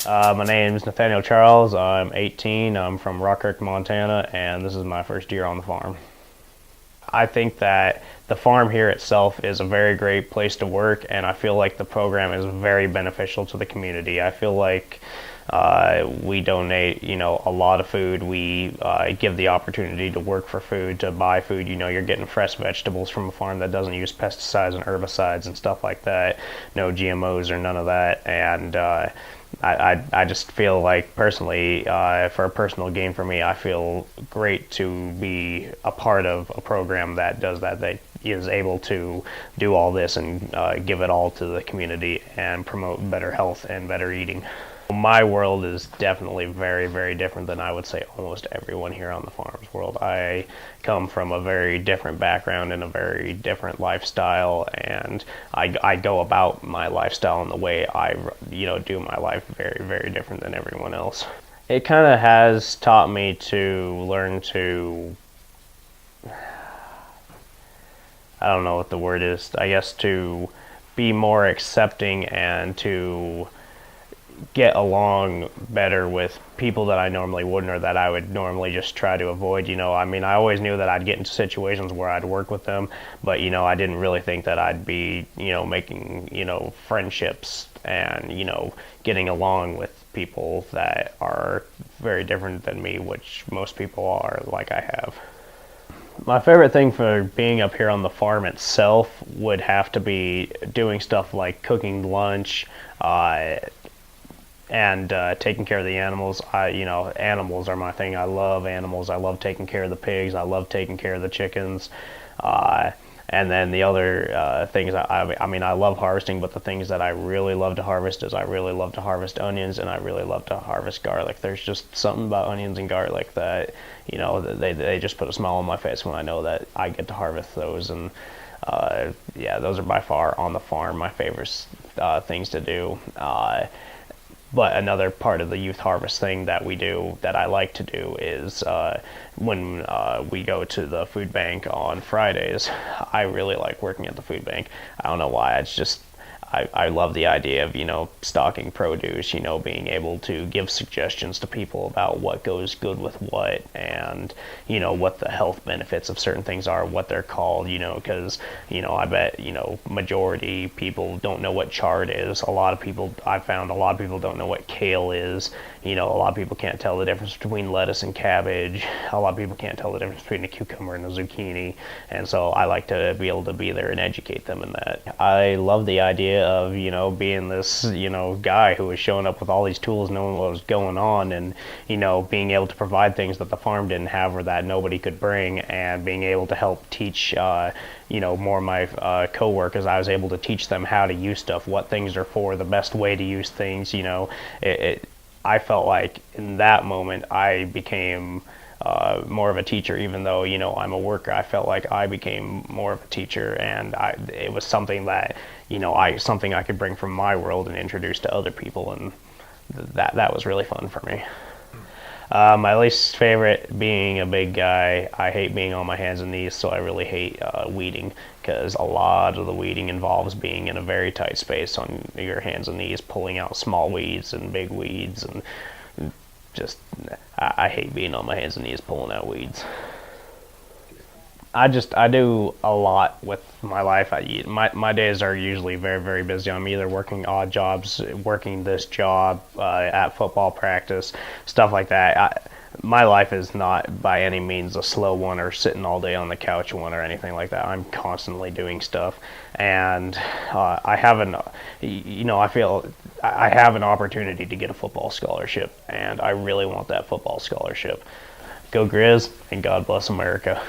My name is Nathaniel Charles. I'm 18. I'm from Rockirk, Montana, and this is my first year on the farm. I think that the farm here itself is a very great place to work, and I feel like the program is very beneficial to the community. I feel like we donate, a lot of food. We give the opportunity to work for food, to buy food. You're getting fresh vegetables from a farm that doesn't use pesticides and herbicides and stuff like that. No GMOs or none of that. And I just feel like personally, for a personal gain for me, I feel great to be a part of a program that does that. That is able to do all this and give it all to the community and promote better health and better eating. My world is definitely very, very different than I would say almost everyone here on the farm's world. I come from a very different background and a very different lifestyle, and I go about my lifestyle in the way I, do my life very, very different than everyone else. It kind of has taught me to learn to, I don't know what the word is, I guess to be more accepting and to get along better with people that I normally wouldn't, or that I would normally just try to avoid. I always knew that I'd get into situations where I'd work with them, but I didn't really think that I'd be making friendships and getting along with people that are very different than me, which most people are, like I have. My favorite thing for being up here on the farm itself would have to be doing stuff like cooking lunch, and taking care of the animals. Animals are my thing. I love animals. I love taking care of the pigs. I love taking care of the chickens. And then the other things, I love harvesting, but the things that I really love to harvest is I really love to harvest onions, and I really love to harvest garlic. There's just something about onions and garlic that, they just put a smile on my face when I know that I get to harvest those. And those are by far on the farm my favorite things to do. But another part of the youth harvest thing that we do that I like to do is when we go to the food bank on Fridays. I really like working at the food bank. I don't know why. It's just I love the idea of stocking produce, being able to give suggestions to people about what goes good with what, and what the health benefits of certain things are, what they're called, because I bet majority people don't know what chard is. I've found a lot of people don't know what kale is. A lot of people can't tell the difference between lettuce and cabbage. A lot of people can't tell the difference between a cucumber and a zucchini, and so I like to be able to be there and educate them in that. I love the idea of being this guy who was showing up with all these tools, knowing what was going on, and being able to provide things that the farm didn't have or that nobody could bring, and being able to help teach more of my co-workers. I was able to teach them how to use stuff, what things are for, the best way to use things. I felt like in that moment I became more of a teacher, even though I'm a worker. I felt like I became more of a teacher, and it was something that something I could bring from my world and introduce to other people, and that was really fun for me. My least favorite, being a big guy, I hate being on my hands and knees, so I really hate weeding, because a lot of the weeding involves being in a very tight space on your hands and knees, pulling out small weeds and big weeds, and just I hate being on my hands and knees pulling out weeds. I do a lot with my life. My days are usually very, very busy. I'm either working odd jobs, working this job, at football practice, stuff like that. My life is not by any means a slow one or sitting all day on the couch one or anything like that. I'm constantly doing stuff, and I feel I have an opportunity to get a football scholarship, and I really want that football scholarship. Go Grizz, and God bless America.